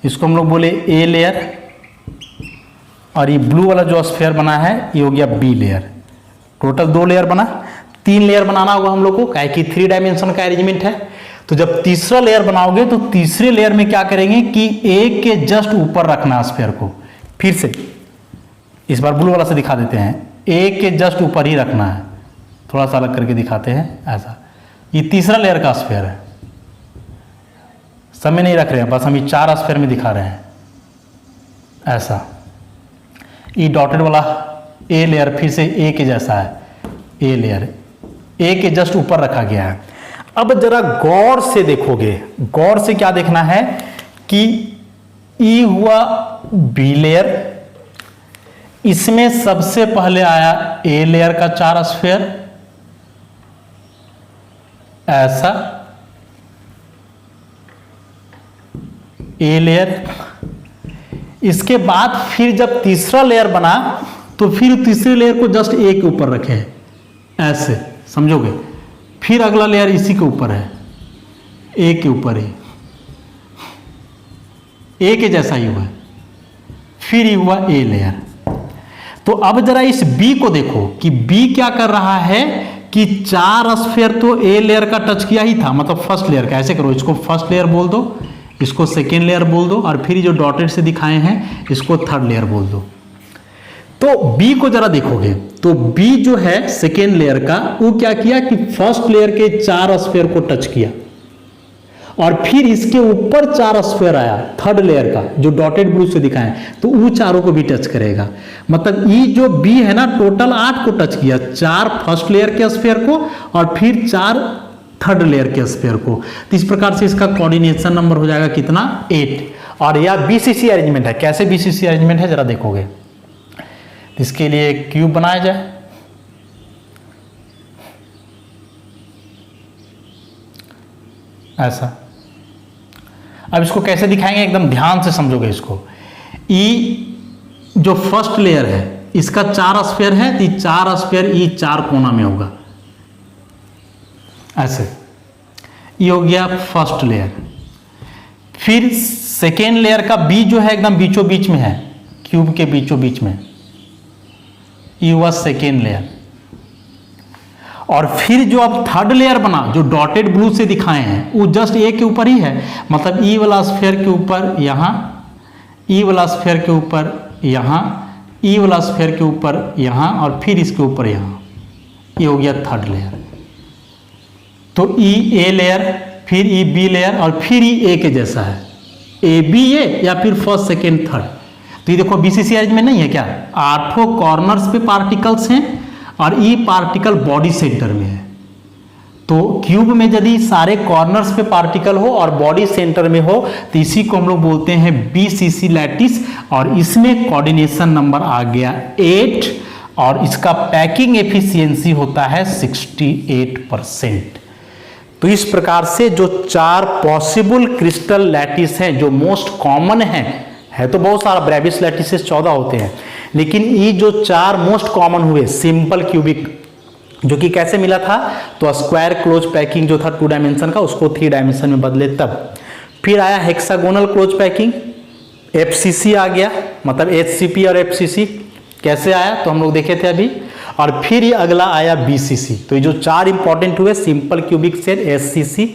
इसको हम लोग बोले ए लेयर, और ये ब्लू वाला जो स्फीयर बना है ये हो गया बी लेयर। टोटल 2 लेयर बना, 3 लेयर बनाना होगा हम लोग को, काहे कि 3 डायमेंशन का अरेंजमेंट है। तो जब तीसरा लेयर बनाओगे तो तीसरे लेयर में क्या करेंगे कि ए के जस्ट ऊपर रखना स्फीयर को। फिर से इस बार ब्लू वाला से दिखा देते हैं, ए के जस्ट ऊपर ही रखना है, थोड़ा सा अलग करके दिखाते हैं ऐसा। ये तीसरा लेयर का स्फीयर है, सब में नहीं रख रहे हैं, बस हम ये 4 स्फीयर में दिखा रहे हैं ऐसा। ये डॉटेड वाला ए लेयर फिर से ए के जैसा है, ए लेयर ए के जस्ट ऊपर रखा गया है। अब जरा गौर से देखोगे, गौर से क्या देखना है कि ई हुआ बी लेयर, इसमें सबसे पहले आया ए लेयर का 4 स्फीयर ऐसा, ए लेयर। इसके बाद फिर जब तीसरा लेयर बना तो फिर तीसरे लेयर को जस्ट ए के ऊपर रखे ऐसे, समझोगे? फिर अगला लेयर इसी के ऊपर है, ए के ऊपर ही, ए के जैसा ही हुआ, फिर ही हुआ ए लेयर। तो अब जरा इस बी को देखो कि बी क्या कर रहा है कि 4 स्फीयर तो ए लेयर का टच किया ही था, मतलब फर्स्ट लेयर का। ऐसे करो, इसको फर्स्ट लेयर बोल दो, इसको सेकेंड लेयर बोल दो, और फिर जो डॉटेड से दिखाए हैं इसको थर्ड लेयर बोल दो। तो बी को जरा देखोगे तो बी जो है सेकेंड लेयर का, वो क्या किया कि फर्स्ट लेयर के 4 स्फीयर को टच किया, और फिर इसके ऊपर 4 स्फीयर आया थर्ड लेयर का जो डॉटेड ब्लू से दिखाए, तो वो चारों को भी टच करेगा। मतलब ई जो बी है ना, टोटल 8 को टच किया, 4 फर्स्ट लेयर के स्फीयर को और फिर 4 थर्ड लेयर के स्फीयर को। तो इस प्रकार से इसका कोऑर्डिनेशन नंबर हो जाएगा कितना? 8। और यह बीसीसी अरेंजमेंट है। कैसे बीसीसी अरेंजमेंट है जरा देखोगे। इसके लिए एक क्यूब बनाया जाए, ऐसा। अब इसको कैसे दिखाएंगे, एकदम ध्यान से समझोगे इसको। ई जो फर्स्ट लेयर है इसका 4 स्फीयर है, तो 4 स्फीयर ई 4 कोना में होगा ऐसे। ये हो गया फर्स्ट लेयर। फिर सेकेंड लेयर का बी जो है एकदम बीचों बीच में है, क्यूब के बीचों बीच में, ये हुआ सेकेंड लेयर। और फिर जो अब थर्ड लेयर बना जो डॉटेड ब्लू से दिखाए हैं, वो जस्ट ए के ऊपर ही है, मतलब ई वाला स्फीयर के ऊपर यहाँ, ई वाला स्फीयर के ऊपर यहाँ, ई वाला स्फीयर के ऊपर यहाँ, और फिर इसके ऊपर यहाँ। ये हो गया थर्ड लेयर। तो ई ए लेयर, फिर ई बी लेयर, और फिर ई ए के जैसा है, ए बी ए, या फिर फर्स्ट सेकेंड थर्ड। तो ये देखो बीसीसी अरेंजमेंट नहीं है क्या? 8 कॉर्नर्स पे पार्टिकल्स हैं और ई पार्टिकल बॉडी सेंटर में है। तो क्यूब में यदि सारे कॉर्नर्स पे पार्टिकल हो और बॉडी सेंटर में हो तो इसी को हम लोग बोलते हैं बीसीसी लैटिस, और इसमें कोऑर्डिनेशन नंबर आ गया 8, और इसका पैकिंग एफिशिएंसी होता है 68%। तो इस प्रकार से जो 4 पॉसिबल क्रिस्टल लैटिस हैं जो मोस्ट कॉमन है तो बहुत सारा ब्रेविस लैटिसेस 14 होते हैं, लेकिन ये जो 4 मोस्ट कॉमन हुए सिंपल क्यूबिक, जो कि कैसे मिला था, तो स्क्वायर क्लोज पैकिंग जो था 2 डायमेंशन का, उसको 3 डायमेंशन में बदले तब। फिर आया हेक्सागोनल क्लोज पैकिंग, एफसीसी आ गया, मतलब एचसीपी और एफसीसी कैसे आया तो हम लोग देखे थे अभी। और फिर ये अगला आया बीसीसी। तो ये जो 4 इंपॉर्टेंट हुए simple cubic cell, HCC,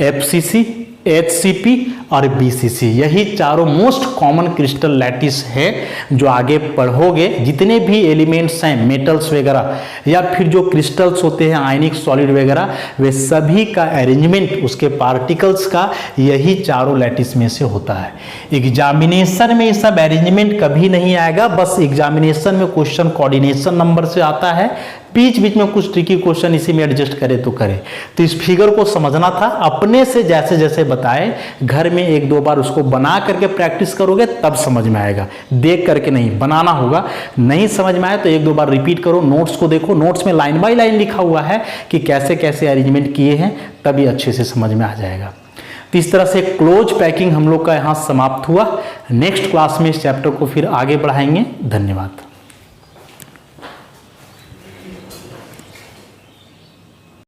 FCC, HCP और BCC, यही चारों मोस्ट कॉमन क्रिस्टल लैटिस है जो आगे पढ़ोगे। जितने भी एलिमेंट्स हैं, मेटल्स वगैरह या फिर जो क्रिस्टल्स होते हैं आयनिक सॉलिड वगैरह, वे सभी का अरेंजमेंट उसके पार्टिकल्स का यही चारों लैटिस में से होता है। एग्जामिनेशन में ये सब अरेंजमेंट कभी नहीं आएगा, बस एग्जामिनेशन में क्वेश्चन कोऑर्डिनेशन नंबर से आता है, बीच बीच में कुछ ट्रिकी क्वेश्चन इसी में एडजस्ट करे तो करे। तो इस फिगर को समझना था, अपने से जैसे जैसे बताए घर में एक दो बार उसको बना करके प्रैक्टिस करोगे तब समझ में आएगा, देख करके नहीं, बनाना होगा। नहीं समझ में आए तो एक दो बार रिपीट करो, नोट्स को देखो, नोट्स में लाइन बाय लाइन लिखा हुआ है कि कैसे कैसे अरेंजमेंट किए हैं, तभी अच्छे से समझ में आ जाएगा। तो इस तरह से क्लोज पैकिंग हम लोग का यहाँ समाप्त हुआ। नेक्स्ट क्लास में इस चैप्टर को फिर आगे बढ़ाएंगे। धन्यवाद।